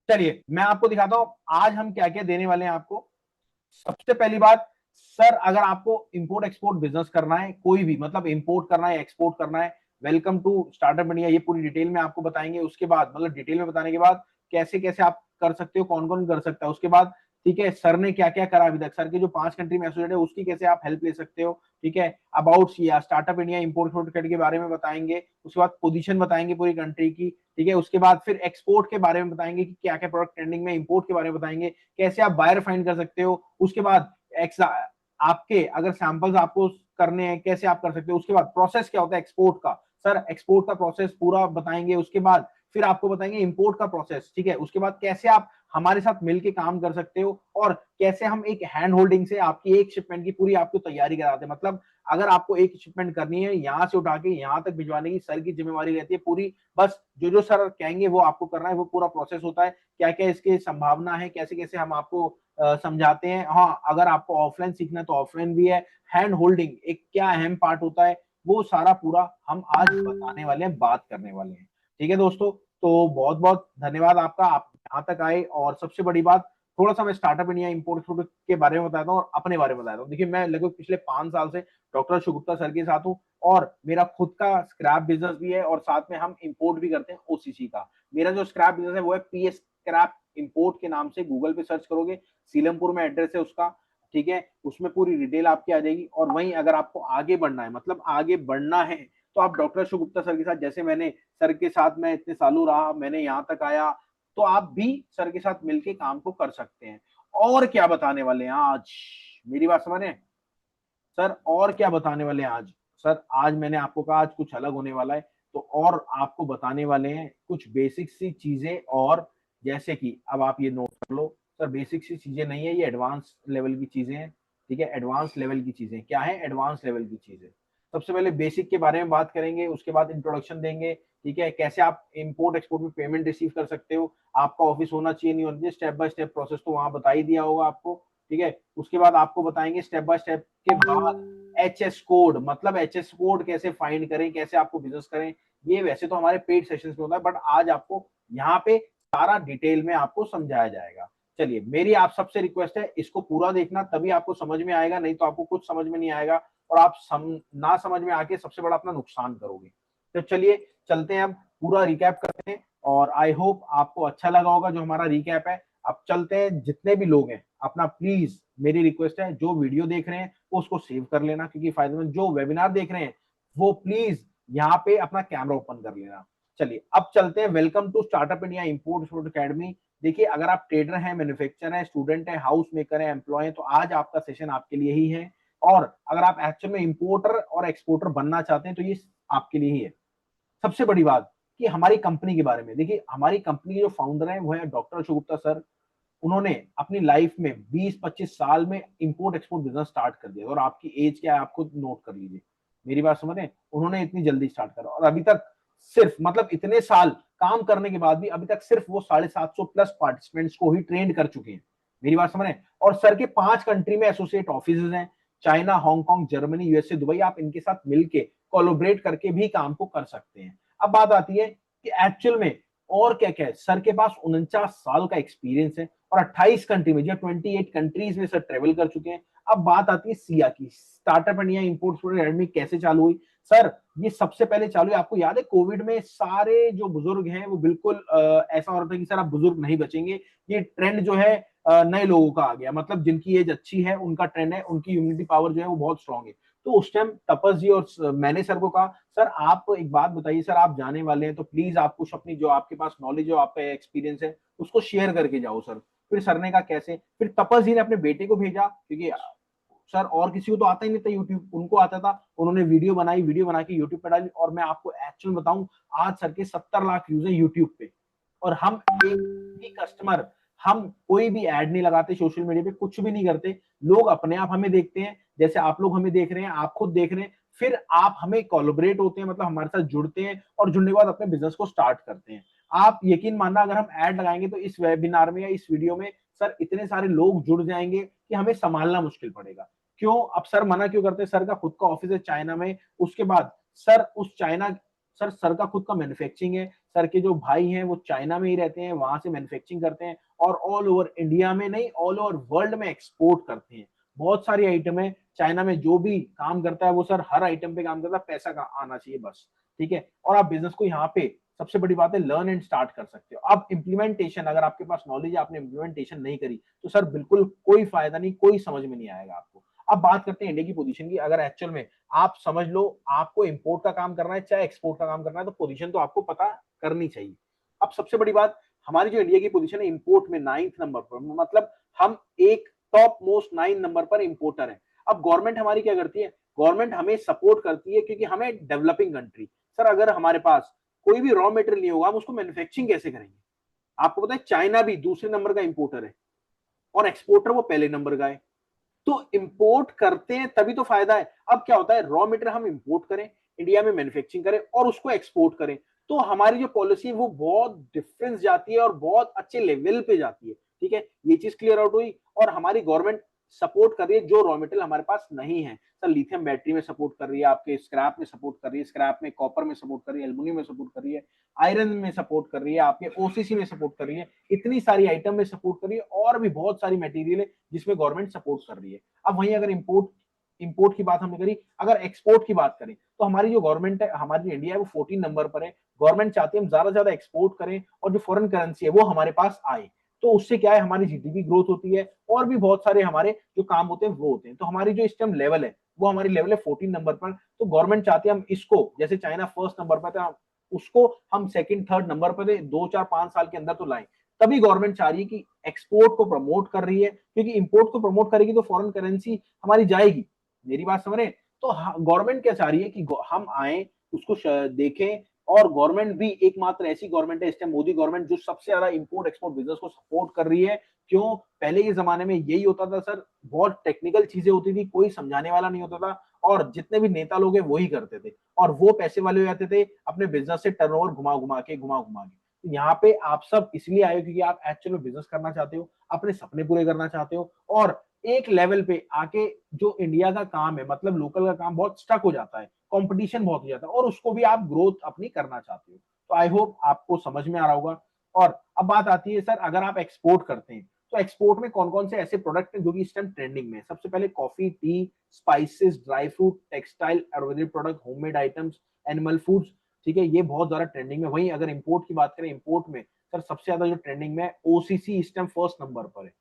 चलिए मैं आपको दिखाता हूं आज हम क्या क्या देने वाले हैं आपको। सबसे पहली बात, सर अगर आपको इंपोर्ट एक्सपोर्ट बिजनेस करना है, कोई भी मतलब इंपोर्ट करना है एक्सपोर्ट करना है, वेलकम टू स्टार्टअप इंडिया। ये पूरी डिटेल में आपको बताएंगे। उसके बाद मतलब डिटेल में बताने के बाद कैसे कैसे आप कर सकते हो, कौन कौन कर सकता है। उसके बाद ठीक है, सर ने क्या क्या करा अभी तक, सर के जो 5 कंट्री में एसोसिएट है उसकी कैसे आप हेल्प ले सकते हो। ठीक है, अबाउट या स्टार्टअप इंडिया इंपोर्ट एक्सपोर्ट के बारे में बताएंगे। उसके बाद पोजीशन बताएंगे पूरी कंट्री की। ठीक है, उसके बाद फिर एक्सपोर्ट के बारे में बताएंगे कि क्या क्या प्रोडक्ट ट्रेंडिंग में, इंपोर्ट के बारे में बताएंगे कैसे आप बायर फाइंड कर सकते हो। उसके बाद आपके अगर सैंपल्स आपको करने हैं कैसे आप कर सकते हो। उसके बाद प्रोसेस क्या होता है एक्सपोर्ट का, सर एक्सपोर्ट का प्रोसेस पूरा बताएंगे। उसके बाद फिर आपको बताएंगे इंपोर्ट का प्रोसेस। ठीक है, उसके बाद कैसे आप हमारे साथ मिलके काम कर सकते हो और कैसे हम एक हैंड होल्डिंग से आपकी एक शिपमेंट की पूरी आपको तैयारी कराते हैं। मतलब अगर आपको एक शिपमेंट करनी है यहां से उठा के यहां तक भिजवाने की सर की जिम्मेवारी रहती है पूरी। बस जो जो सर कहेंगे वो आपको करना है, वो पूरा प्रोसेस होता है। क्या क्या इसकी संभावना है, कैसे कैसे हम आपको समझाते हैं। हाँ, अगर आपको ऑफलाइन सीखना है तो ऑफलाइन भी है। हैंड होल्डिंग एक क्या अहम पार्ट होता है, वो सारा पूरा हम आज बताने वाले हैं, बात करने वाले हैं। ठीक है दोस्तों, तो बहुत बहुत धन्यवाद आपका, आप यहाँ तक आए। और सबसे बड़ी बात, थोड़ा सा मैं स्टार्टअप इंडिया इंपोर्ट एक्सपोर्ट के बारे में बताता हूँ और अपने बारे में बताता हूँ। देखिए मैं लगभग पिछले 5 साल से डॉक्टर अशोक गुप्ता सर के साथ हूँ और मेरा खुद का स्क्रैप बिजनेस भी है और साथ में हम इंपोर्ट भी करते हैं ओसीसी का। मेरा जो स्क्रैप बिजनेस है वो है पीएस स्क्रैप इंपोर्ट के नाम से, गूगल पे सर्च करोगे, सीलमपुर में एड्रेस है उसका। ठीक है, उसमें पूरी डिटेल आपकी आ जाएगी। और वहीं अगर आपको आगे बढ़ना है, मतलब आगे बढ़ना है, तो आप डॉक्टर अशोक गुप्ता सर के साथ, जैसे मैंने सर के साथ मैं इतने सालों रहा, मैंने यहाँ तक आया, तो आप भी सर के साथ मिलके काम को कर सकते हैं। और क्या बताने वाले हैं आज, मेरी बात समझ रहे हैं सर, और क्या बताने वाले हैं आज। सर आज मैंने आपको कहा आज कुछ अलग होने वाला है, तो और आपको बताने वाले हैं कुछ बेसिक सी चीजें। और जैसे कि अब आप ये नोट कर लो, सर बेसिक सी चीजें नहीं है, ये एडवांस लेवल की चीजें हैं। ठीक है, एडवांस लेवल की चीजें क्या है, एडवांस लेवल की चीजें। सबसे पहले बेसिक के बारे में बात करेंगे, उसके बाद इंट्रोडक्शन देंगे। ठीक है, कैसे आप इंपोर्ट एक्सपोर्ट में पेमेंट रिसीव कर सकते हो, आपका ऑफिस होना चाहिए नहीं होना चाहिए, स्टेप बाय स्टेप प्रोसेस तो वहां बता ही दिया होगा आपको। ठीक है, उसके बाद आपको बताएंगे स्टेप बाय स्टेप के बाद एचएस कोड, मतलब एचएस कोड कैसे फाइंड करें, कैसे आपको बिजनेस करें। ये वैसे तो हमारे पेड सेशंस में होता है, बट आज आपको यहाँ पे सारा डिटेल में आपको समझाया जाएगा। चलिए मेरी आप सबसे रिक्वेस्ट है, इसको पूरा देखना तभी आपको समझ में आएगा, नहीं तो आपको कुछ समझ में नहीं आएगा और आप ना समझ में आके सबसे बड़ा अपना नुकसान करोगे। तो चलिए चलते हैं, अब पूरा रिकैप करते हैं और आई होप आपको अच्छा लगा होगा जो हमारा रिकैप है। अब चलते हैं, जितने भी लोग हैं अपना प्लीज मेरी रिक्वेस्ट है, जो वीडियो देख रहे हैं उसको सेव कर लेना क्योंकि फायदेमंद, जो वेबिनार देख रहे हैं वो प्लीज यहाँ पे अपना कैमरा ओपन कर लेना। चलिए अब चलते हैं, welcome to startup India import export academy. देखिए अगर आप ट्रेडर हैं, मैन्युफैक्चरर हैं, स्टूडेंट हैं, हाउस मेकर हैं, एम्प्लॉय हैं, तो आज आपका सेशन आपके लिए ही है। और अगर आप एक्चुअल में इंपोर्टर और एक्सपोर्टर बनना चाहते हैं तो ये आपके लिए ही है। सबसे बड़ी बात कि हमारी कंपनी के बारे में, देखिए हमारी कंपनी के जो फाउंडर है वो है डॉक्टर अशोक गुप्ता सर। उन्होंने अपनी लाइफ में 20-25 साल में इंपोर्ट एक्सपोर्ट बिजनेस स्टार्ट कर दिया। और आपकी एज क्या है आप खुद नोट कर लीजिए, मेरी बात समझ रहे हैं, उन्होंने इतनी जल्दी स्टार्ट करा और अभी तक सिर्फ मतलब इतने साल काम करने के बाद भी अभी तक सिर्फ वो 750 प्लस पार्टिसिपेंट्स को ही ट्रेंड कर चुके हैं। मेरी बात समझ रहे हैं, और सर के 5 कंट्री में एसोसिएट ऑफिस हैं, China, Hong Kong, Germany, USA, Dubai. आप इनके साथ मिलके कोलैबोरेट करके भी काम को कर सकते हैं। अब बात आती है कि एक्चुअल में और क्या क्या है। सर के पास 49 साल का एक्सपीरियंस है और 28 कंट्री में, 28 कंट्रीज में सर ट्रेवल कर चुके हैं। अब बात आती है सिया की, startup India import export academy कैसे चालू हुई। सर ये सबसे पहले चालू है, आपको याद है कोविड में सारे जो बुजुर्ग हैं वो बिल्कुल ऐसा हो रहा था कि सर आप बुजुर्ग नहीं बचेंगे, ये ट्रेंड जो है नए लोगों का आ गया, मतलब जिनकी एज अच्छी है उनका ट्रेंड है, उनकी इम्यूनिटी पावर जो है वो बहुत स्ट्रांग है। तो उस टाइम तपस जी और मैंने सर को कहा सर आप एक बात बताइए, सर आप जाने वाले हैं तो प्लीज आप कुछ अपनी जो आपके पास नॉलेज हो, आपका एक्सपीरियंस है, उसको शेयर करके जाओ सर। फिर सर ने कहा कैसे, फिर तपस जी ने अपने बेटे को भेजा क्योंकि सर और किसी को तो आता ही नहीं था यूट्यूब, उनको आता था, उन्होंने वीडियो बनाई, वीडियो बना के यूट्यूब पे डाली। और मैं आपको एक्चुअल बताऊं, आज सर के 70 लाख व्यूज है यूट्यूब पे। और हम एक भी कस्टमर, हम कोई भी एड नहीं लगाते सोशल मीडिया पे, कुछ भी नहीं करते, लोग अपने आप हमें देखते हैं, जैसे आप लोग हमें देख रहे हैं, आप खुद देख रहे हैं, फिर आप हमें कोलैबोरेट होते हैं, मतलब हमारे साथ जुड़ते हैं और जुड़ने के बाद अपने बिजनेस को स्टार्ट करते हैं। आप यकीन मानना, अगर हम ऐड लगाएंगे तो इस वेबिनार में या इस वीडियो में सर इतने सारे लोग जुड़ जाएंगे कि हमें संभालना मुश्किल पड़ेगा। क्यों, अब सर मना क्यों करते हैं, सर का खुद का ऑफिस है चाइना में। उसके बाद सर उस चाइना सर का खुद का मैन्युफैक्चरिंग है, सर के जो भाई हैं वो चाइना में ही रहते हैं, वहां से मैन्युफैक्चरिंग करते हैं और ऑल ओवर इंडिया में नहीं, ऑल ओवर वर्ल्ड में एक्सपोर्ट करते हैं। बहुत सारी आइटम है, चाइना में जो भी काम करता है वो सर हर आइटम पे काम करता है, पैसा का आना चाहिए बस, ठीक है। और आप बिजनेस को यहाँ पे सबसे बड़ी बात है लर्न एंड स्टार्ट कर सकते हो। अब इम्प्लीमेंटेशन, अगर आपके पास नॉलेज है, आपने इम्प्लीमेंटेशन नहीं करी तो सर बिल्कुल कोई फायदा नहीं, कोई समझ में नहीं आएगा आपको। अब बात करते हैं इंडिया की पोजीशन की। अगर एक्चुअल में आप समझ लो आपको इंपोर्ट का काम करना है चाहे एक्सपोर्ट का काम करना है, तो पोजीशन तो आपको पता करनी चाहिए। अब सबसे बड़ी बात, हमारी जो इंडिया की पोजीशन है इंपोर्ट में 9th नंबर पर, मतलब हम एक टॉप मोस्ट 9 नंबर पर इंपोर्टर है। अब गवर्नमेंट हमारी क्या करती है, गवर्नमेंट हमें सपोर्ट करती है क्योंकि हमें डेवलपिंग कंट्री, सर अगर हमारे पास कोई भी रॉ मटेरियल नहीं होगा हम उसको मैन्युफैक्चरिंग कैसे करेंगे। आपको पता है चाइना भी दूसरे नंबर का इंपोर्टर है और एक्सपोर्टर वो पहले नंबर का है। तो इंपोर्ट करते हैं तभी तो फायदा है। अब क्या होता है, रॉ मटेरियल हम इंपोर्ट करें, इंडिया में मैन्युफैक्चरिंग करें और उसको एक्सपोर्ट करें, तो हमारी जो पॉलिसी है वो बहुत डिफरेंस जाती है और बहुत अच्छे लेवल पे जाती है, ठीक है। ये चीज क्लियर आउट हुई। और हमारी गवर्नमेंट सपोर्ट कर रही है जो रॉ मटेरियल हमारे पास नहीं है, सर लिथियम बैटरी में सपोर्ट कर रही है, आपके स्क्रैप में सपोर्ट कर रही है, स्क्रैप में कॉपर में सपोर्ट कर रही है, एल्यूमिनियम में सपोर्ट कर रही है, आयरन में सपोर्ट कर रही है, आपके ओसीसी में सपोर्ट कर रही है, इतनी सारी आइटम में सपोर्ट कर रही है और भी बहुत सारी मटेरियल है जिसमें गवर्नमेंट सपोर्ट कर रही है। अब वहीं अगर इंपोर्ट की बात हमने करी, अगर एक्सपोर्ट की बात करें तो हमारी जो गवर्नमेंट है, हमारी इंडिया है वो 14 नंबर पर है। गवर्नमेंट चाहती है हम ज्यादा से ज्यादा एक्सपोर्ट करें और जो फॉरेन करेंसी है वो हमारे पास आए, तो उससे क्या है हमारी जीडीपी ग्रोथ होती है और भी बहुत सारे हमारे जो काम होते हैं वो होते हैं। तो हमारी जो इस टाइम लेवल है वो हमारी लेवल है 14 नंबर पर। तो गवर्नमेंट चाहती है हम इसको, जैसे चाइना फर्स्ट नंबर पर था, उसको हम सेकंड थर्ड नंबर पर 2 4 5 साल के अंदर तो लाएं। तभी गवर्नमेंट चाह रही है कि एक्सपोर्ट को प्रमोट कर रही है, क्योंकि इंपोर्ट को प्रमोट करेगी तो फॉरेन करेंसी हमारी जाएगी। मेरी बात समझ रहे हैं? तो गवर्नमेंट क्या चाह रही है कि हम आए, उसको देखें। और गवर्नमेंट भी एकमात्र ऐसी गवर्नमेंट है इस टाइम, मोदी गवर्नमेंट, जो सबसे ज्यादा इंपोर्ट एक्सपोर्ट बिजनेस को सपोर्ट कर रही है। क्यों? पहले के जमाने में यही होता था सर, बहुत टेक्निकल चीजें होती थी, कोई समझाने वाला नहीं होता था और जितने भी नेता लोग हैं वही करते थे और वो पैसे वाले हो जाते थे, अपने बिजनेस से टर्नओवर घुमा घुमा के। तो यहाँ पे आप सब इसलिए आए हो क्योंकि आप एक्चुअल में बिजनेस करना चाहते हो, अपने सपने पूरे करना चाहते हो और एक लेवल पे आके जो इंडिया का काम है, मतलब लोकल का काम बहुत स्टक हो जाता है, कंपटीशन बहुत हो जाता है और उसको भी आप ग्रोथ अपनी करना चाहते हो। तो आई होप आपको समझ में आ रहा होगा। और अब बात आती है सर, अगर आप एक्सपोर्ट करते हैं तो एक्सपोर्ट में कौन कौन से ऐसे प्रोडक्ट हैं जो कि इस टाइम ट्रेंडिंग में है। सबसे पहले coffee, T, spices, dry fruit, textile, Ayurvedic product, homemade items, animal foods, ठीक है, ये बहुत ज्यादा ट्रेंडिंग में। वहीं अगर इंपोर्ट की बात करें, इंपोर्ट में सर सबसे ज्यादा जो ट्रेंडिंग में है ओसीसी इस टाइम फर्स्ट नंबर पर है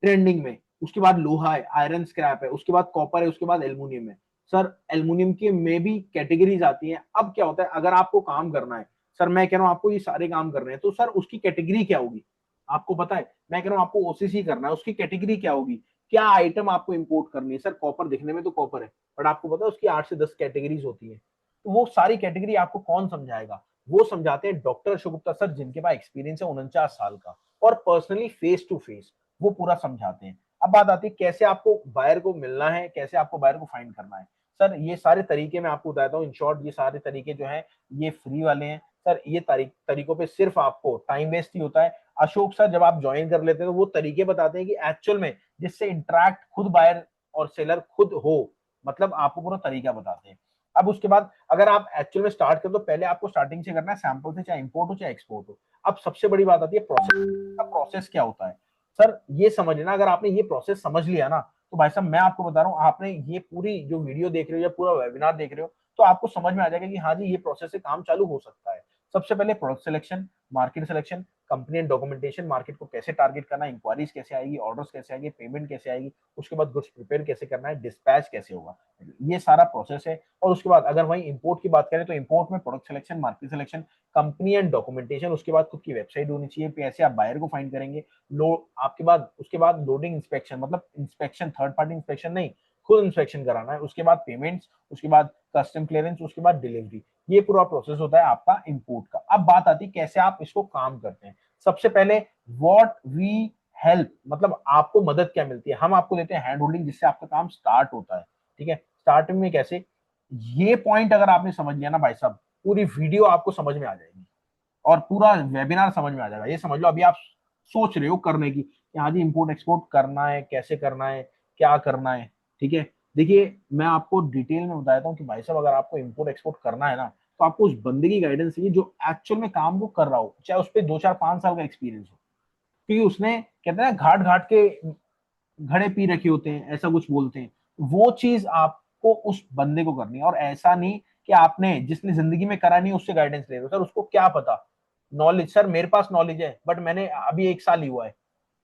ट्रेंडिंग में। उसके बाद लोहा है, आयरन स्क्रैप है, उसके बाद कॉपर है, उसके बाद एल्यूमिनियम है। सर एल्यूमिनियम की में भी कैटेगरीज आती हैं। अब क्या होता है, अगर आपको काम करना है, सर मैं कह रहा हूं आपको ये सारे काम करने हैं तो सर उसकी कैटेगरी क्या होगी आपको पता है। मैं कह रहा हूं आपको ओसीसी करना है, उसकी कैटेगरी क्या होगी, क्या आइटम आपको इंपोर्ट करनी है। सर कॉपर दिखने में तो कॉपर है, बट आपको पता है उसकी 8 से 10 कैटेगरीज होती है। तो वो सारी कैटेगरी आपको कौन समझाएगा, वो समझाते हैं डॉक्टर शुगुप्ता सर, जिनके पास एक्सपीरियंस है 49 साल का और पर्सनली फेस टू फेस वो पूरा समझाते हैं। अब बात आती है कैसे आपको बायर को मिलना है, कैसे आपको बायर को फाइंड करना है। सर ये सारे तरीके मैं आपको बताता हूँ इन शॉर्ट। ये सारे तरीके जो हैं ये फ्री वाले हैं सर। ये तरीकों पे सिर्फ आपको टाइम वेस्ट ही होता है। अशोक सर जब आप ज्वाइन कर लेते हैं तो वो तरीके बताते हैं कि एक्चुअल में जिससे इंटरेक्ट खुद बायर और सेलर खुद हो, मतलब आपको पूरा तरीका बताते हैं। अब उसके बाद अगर आप एक्चुअल में स्टार्ट कर, तो पहले आपको स्टार्टिंग से करना है, सैंपल से, चाहे इंपोर्ट हो चाहे एक्सपोर्ट हो। अब सबसे बड़ी बात आती है प्रोसेस क्या होता है। सर ये समझ लेना, अगर आपने ये प्रोसेस समझ लिया ना, तो भाई साहब मैं आपको बता रहा हूँ, आपने ये पूरी जो वीडियो देख रहे हो या पूरा वेबिनार देख रहे हो तो आपको समझ में आ जाएगा कि हाँ जी ये प्रोसेस से काम चालू हो सकता है। सबसे पहले product selection, market selection, company and documentation, market को कैसे टारगेट करना, इंक्वायरीज कैसे आएगी, ऑर्डर्स कैसे आएंगे, पेमेंट कैसे आएगी, उसके बाद गुड्स प्रिपेयर कैसे करना है, डिस्पैच कैसे होगा, ये सारा प्रोसेस है। और उसके बाद अगर वहीं इंपोर्ट की बात करें तो इंपोर्ट में product selection, market selection, company and documentation, उसके बाद खुद की वेबसाइट होनी चाहिए, कैसे आप बायर को फाइंड करेंगे, लो आपके बाद उसके बाद लोडिंग इंस्पेक्शन, मतलब इंस्पेक्शन थर्ड पार्टी इंस्पेक्शन नहीं, खुद इंस्पेक्शन कराना है, उसके बाद पेमेंट्स, उसके बाद कस्टम क्लियरेंस, उसके बाद डिलीवरी। ये पूरा प्रोसेस होता है आपका इंपोर्ट का। अब बात आती है कैसे आप इसको काम करते हैं। सबसे पहले व्हाट वी हेल्प, मतलब आपको मदद क्या मिलती है, हम आपको देते हैं हैंड होल्डिंग जिससे आपका काम स्टार्ट होता है, ठीक है। स्टार्टिंग में कैसे, ये पॉइंट अगर आपने समझ लिया ना भाई साहब, पूरी वीडियो आपको समझ में आ जाएगी और पूरा वेबिनार समझ में आ जाएगा। ये समझ लो अभी आप सोच रहे हो करने की कि हाँ जी इंपोर्ट एक्सपोर्ट करना है, कैसे करना है, क्या करना है, ठीक है। देखिए मैं आपको डिटेल में बताता हूँ कि भाई साहब अगर आपको इंपोर्ट एक्सपोर्ट करना है ना, तो आपको उस बंदे की गाइडेंस चाहिए जो एक्चुअल में काम को कर रहा हो, चाहे उस पर 2 4 5 साल का एक्सपीरियंस हो, क्योंकि उसने कहते हैं ना घाट घाट के घड़े पी रखे होते हैं, ऐसा कुछ बोलते हैं। वो चीज आपको उस बंदे को करनी है, और ऐसा नहीं कि आपने जिसने जिंदगी में करा नहीं उससे गाइडेंस ले रहे हो। सर उसको क्या पता, नॉलेज, सर मेरे पास नॉलेज है बट मैंने अभी 1 साल ही हुआ है।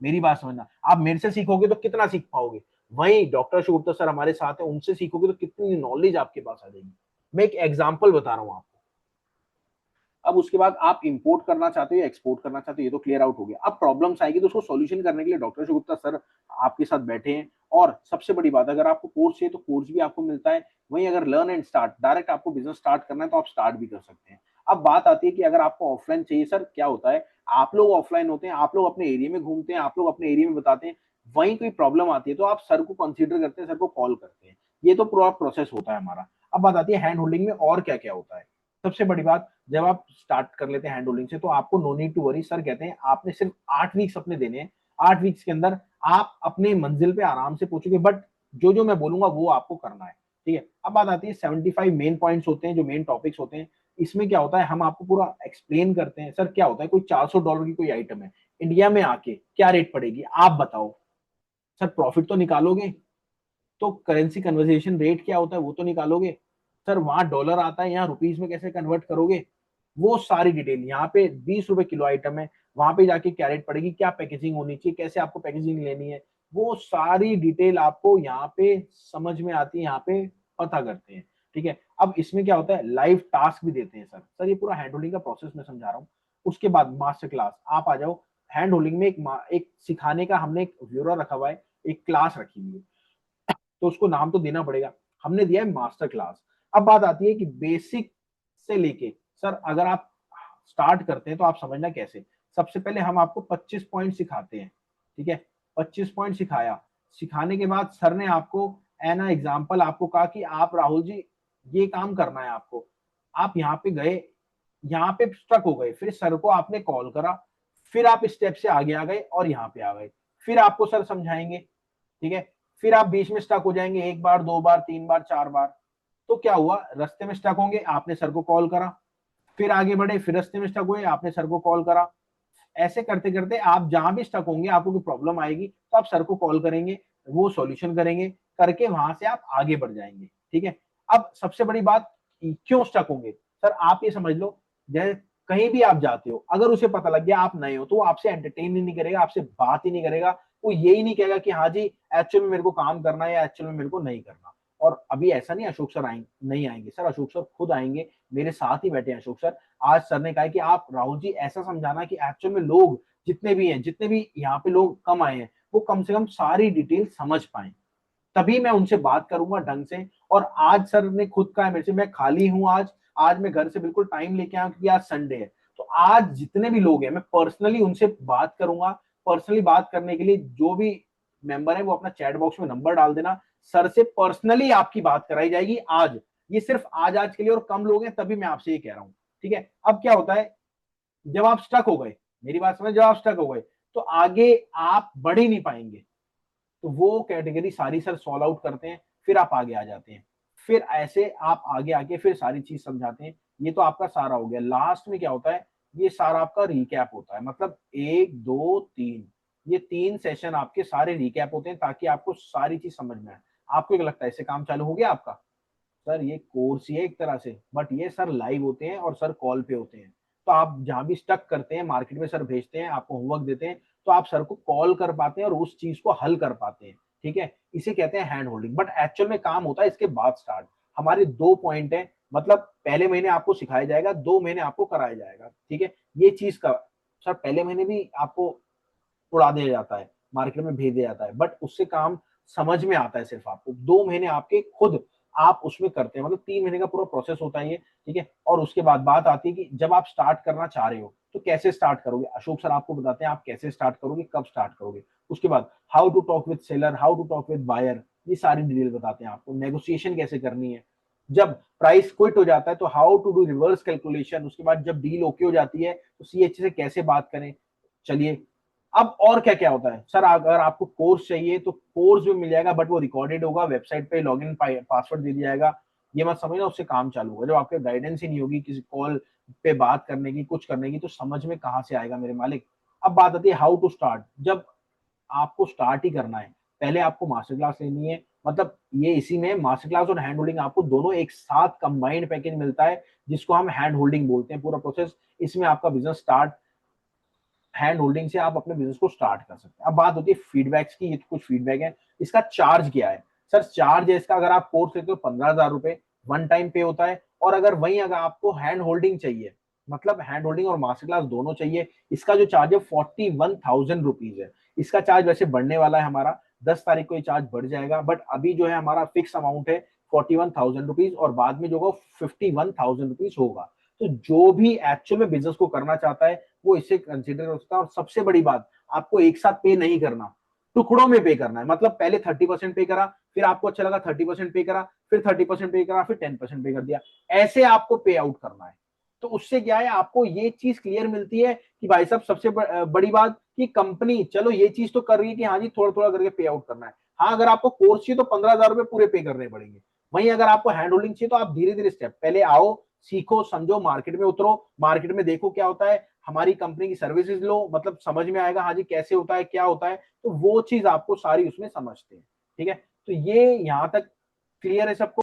मेरी बात समझना, आप मेरे से सीखोगे तो कितना सीख पाओगे, वहीं डॉक्टर शुभगुप्ता सर हमारे साथ है, उनसे सीखोगे तो कितनी नॉलेज आपके पास आ जाएगी। मैं एक एग्जाम्पल बता रहा हूँ आपको। अब उसके बाद आप इंपोर्ट करना चाहते हो या एक्सपोर्ट करना चाहते हो, ये तो क्लियर आउट हो गया। अब प्रॉब्लम्स आएगी तो उसको सॉल्यूशन करने के लिए डॉक्टर शुभगुप्ता सर आपके साथ बैठे हैं। और सबसे बड़ी बात, अगर आपको कोर्स चाहिए तो कोर्स भी आपको मिलता है। वहीं अगर लर्न एंड स्टार्ट, डायरेक्ट आपको बिजनेस स्टार्ट करना है तो आप स्टार्ट भी कर सकते हैं। अब बात आती है कि अगर आपको ऑफलाइन चाहिए, सर क्या होता है, आप लोग ऑफलाइन होते हैं, आप लोग अपने एरिया में घूमते हैं, आप लोग अपने एरिया में बताते हैं, वहीं कोई प्रॉब्लम आती है तो आप सर को कंसीडर करते हैं, सर को कॉल करते हैं। ये तो पूरा प्रोसेस होता है हमारा। अब बात आती है हैंड होल्डिंग में और क्या क्या होता है। सबसे बड़ी बात, जब आप स्टार्ट कर लेते हैं हैंड होल्डिंग से तो आपको no need to worry. Sir कहते हैं आपने सिर्फ 8 वीक्स अपने देने हैं। 8 वीक्स के अंदर आप अपने मंजिल पे आराम से पहुंचोगे, बट जो जो मैं बोलूंगा वो आपको करना है, ठीक है। अब बात आती है 75 मेन पॉइंट्स होते हैं, जो मेन टॉपिक्स होते हैं। इसमें क्या होता है, हम आपको पूरा एक्सप्लेन करते हैं। सर क्या होता है, कोई $400 की कोई आइटम है, इंडिया में आके क्या रेट पड़ेगी आप बताओ। सर प्रॉफिट तो निकालोगे, तो करेंसी कन्वर्सेशन रेट क्या होता है वो तो निकालोगे। सर वहां डॉलर आता है, यहाँ रुपीज में कैसे कन्वर्ट करोगे, वो सारी डिटेल। यहाँ पे 20 रुपए किलो आइटम है, वहां पे जाके क्या रेट पड़ेगी, क्या पैकेजिंग होनी चाहिए, कैसे आपको पैकेजिंग लेनी है, वो सारी डिटेल आपको यहाँ पे समझ में आती है, यहाँ पे पता करते हैं, ठीक है। अब इसमें क्या होता है, लाइव टास्क भी देते हैं। सर ये पूरा हैंड होल्डिंग का प्रोसेस मैं समझा रहा हूँ। उसके बाद मास्टर क्लास, आप आ जाओ। हैंड होल्डिंग में एक सिखाने का हमने एक ब्यूरो रखा हुआ है, एक क्लास रखी हुई है, तो उसको नाम तो देना पड़ेगा। हमने दिया है मास्टर क्लास। अब बात आती है कि बेसिक से लेके, सर अगर आप स्टार्ट करते हैं तो आप समझना कैसे। सबसे पहले हम आपको 25 पॉइंट सिखाते हैं, ठीक है। 25 पॉइंट सिखाया, सिखाने के बाद सर ने आपको एना एग्जाम्पल आपको कहा कि आप राहुल जी ये काम करना है आपको। आप यहाँ पे गए, यहाँ पे स्टक हो गए, फिर सर को आपने कॉल करा, फिर आप स्टेप से आगे आ गए और यहाँ पे आ गए, फिर आपको सर समझाएंगे, ठीक है। फिर आप बीच में स्टक हो जाएंगे, 1 बार 2 बार 3 बार 4 बार, तो क्या हुआ, रास्ते में स्टक होंगे, आपने सर को कॉल करा, फिर आगे बढ़े, फिर रास्ते में स्टक हुए, आपने सर को कॉल करा। ऐसे करते करते आप जहां भी स्टक होंगे, आपको कोई प्रॉब्लम आएगी तो आप सर को कॉल करेंगे, वो सॉल्यूशन करेंगे, करके वहां से आप आगे बढ़ जाएंगे, ठीक है। अब सबसे बड़ी बात, क्यों स्टक होंगे, सर आप ये समझ लो, जैसे कहीं भी आप जाते हो, अगर उसे पता लग गया आप नए हो तो वो आपसे एंटरटेन ही नहीं करेगा, आपसे बात ही नहीं करेगा। वो यही नहीं कहेगा कि हाँ जी एक्चुअल में मेरे को काम करना है या एक्चुअल में मेरे को नहीं करना। और अभी ऐसा नहीं अशोक सर आएंगे, नहीं आएंगे सर, अशोक सर खुद आएंगे, मेरे साथ ही बैठे हैं अशोक सर। आज सर ने कहा कि आप राहुल जी ऐसा समझाना कि एक्चुअल में लोग जितने भी हैं, जितने भी यहाँ पे लोग कम आए हैं, वो कम से कम सारी डिटेल समझ पाए, तभी मैं उनसे बात करूंगा ढंग से। और आज सर ने खुद कहा है मेरे से, मैं खाली हूं आज, आज मैं घर से बिल्कुल टाइम लेके आया क्योंकि आज संडे है। तो आज जितने भी लोग हैं मैं पर्सनली उनसे बात करूंगा। पर्सनली बात करने के लिए जो भी मेंबर है वो अपना चैट बॉक्स में नंबर डाल देना, सर से पर्सनली आपकी बात कराई जाएगी आज। ये सिर्फ आज आज के लिए, और कम लोग हैं तभी मैं आपसे ये कह रहा हूं, ठीक है। अब क्या होता है, जब आप स्टक हो गए, मेरी बात समझ, जब आप स्टक हो गए तो आगे आप बढ़ ही नहीं पाएंगे, तो वो कैटेगरी सारी सर सॉल्व आउट करते हैं, फिर आप आगे आ जाते हैं। फिर ऐसे आप आगे आके फिर सारी चीज समझाते हैं। ये तो आपका सारा हो गया। लास्ट में क्या होता है, ये सारा आपका रिकैप होता है, मतलब 1 2 3, ये 3 सेशन आपके सारे रिकैप होते हैं ताकि आपको सारी चीज समझ में आए। आपको क्या लगता है, इससे काम चालू हो गया आपका। सर ये कोर्स ही है एक तरह से, बट ये सर लाइव होते हैं और सर कॉल पे होते हैं। तो आप जहां भी स्टक करते हैं, मार्केट में सर भेजते हैं, आपको होमवर्क देते हैं, तो आप सर को कॉल कर पाते हैं और उस चीज को हल कर पाते हैं, ठीक है। इसे कहते हैं हैंड होल्डिंग। बट एक्चुअल में काम होता है इसके बाद स्टार्ट। हमारे 2 पॉइंट है, मतलब पहले महीने आपको सिखाया जाएगा, 2 महीने आपको कराया जाएगा, ठीक है। ये चीज का सर पहले महीने भी आपको उड़ा दिया जाता है, मार्केट में भेज दिया जाता है, बट उससे काम समझ में आता है सिर्फ आपको। 2 महीने आपके खुद आप उसमें करते हैं, मतलब 3 महीने का पूरा प्रोसेस होता है ये, ठीक है। और उसके बाद बात आती है कि जब आप स्टार्ट करना चाह रहे हो तो कैसे स्टार्ट करोगे, अशोक सर आपको बताते हैं आप कैसे स्टार्ट करोगे, कब स्टार्ट करोगे। उसके बाद how to talk with seller, how to talk with buyer, ये सारी डिटेल बताते हैं आपको। नेगोशिएशन कैसे करनी है, जब प्राइस क्विट हो जाता है तो how to do reverse calculation. उसके बाद जब डील ओके हो जाती है तो सीएचसी से कैसे बात करें। चलिए, अब और क्या क्या होता है सर, अगर आपको कोर्स चाहिए तो कोर्स भी मिल जाएगा, बट वो रिकॉर्डेड होगा, वेबसाइट पे लॉगिन पासवर्ड दे दिया जाएगा, ये मत समझना उससे काम चालू होगा। जब आपके गाइडेंस ही नहीं होगी किसी कॉल पे बात करने की, कुछ करने की, तो समझ में कहाँ से आएगा मेरे मालिक। अब बात आती है हाउ टू स्टार्ट। जब आपको स्टार्ट ही करना है, पहले आपको मास्टर क्लास लेनी है। मतलब ये इसी में मास्टर क्लास और हैंड होल्डिंग आपको दोनों एक साथ कंबाइंड पैकेज मिलता है, जिसको हम हैंड होल्डिंग बोलते हैं। पूरा प्रोसेस इसमें आपका बिजनेस स्टार्ट, हैंड होल्डिंग से आप अपने बिजनेस को स्टार्ट कर सकते हैं। अब बात होती है फीडबैक्स की। ये तो कुछ फीडबैक है। इसका चार्ज क्या है? सर चार्ज है इसका, अगर आप कोर्स लेते हो 15,000 रुपए वन टाइम पे होता है। और अगर आपको हैंड होल्डिंग चाहिए, मतलब हैंड होल्डिंग और मास्टर क्लास दोनों चाहिए, इसका जो चार्ज है 41,000 रुपीज है। इसका चार्ज वैसे बढ़ने वाला है हमारा, 10 तारीख को ये चार्ज बढ़ जाएगा, बट अभी जो है हमारा फिक्स अमाउंट है 41,000 रुपीज, और बाद में जो होगा 51,000 रुपीज होगा। तो जो भी एक्चुअल में बिजनेस को करना चाहता है वो इसे कंसिडर कर सकता है। और सबसे बड़ी बात, आपको एक साथ पे नहीं करना, टुकड़ों में पे करना है। मतलब पहले 30% पे करा, फिर आपको अच्छा लगा 30% पे करा, फिर 30% पे करा, फिर 10% पे कर दिया, ऐसे आपको पे आउट करना है। तो उससे क्या है, आपको ये चीज क्लियर मिलती है कि भाई साहब सबसे बड़ी बात कि कंपनी चलो ये चीज तो कर रही है कि हाँ जी थोड़ा थोड़ा करके पे आउट करना है। हाँ, अगर आपको कोर्स चाहिए तो 15,000 रुपए पूरे पे करने पड़ेंगे। वहीं अगर आपको हैंड होल्डिंग चाहिए तो आप धीरे धीरे स्टेप, पहले आओ, सीखो, समझो, मार्केट में उतरो, मार्केट में देखो क्या होता है, हमारी कंपनी की सर्विसेज लो, मतलब समझ में आएगा हाँ जी कैसे होता है, क्या होता है। तो वो चीज आपको सारी उसमें समझते हैं। ठीक है, तो ये यहां तक क्लियर है सबको।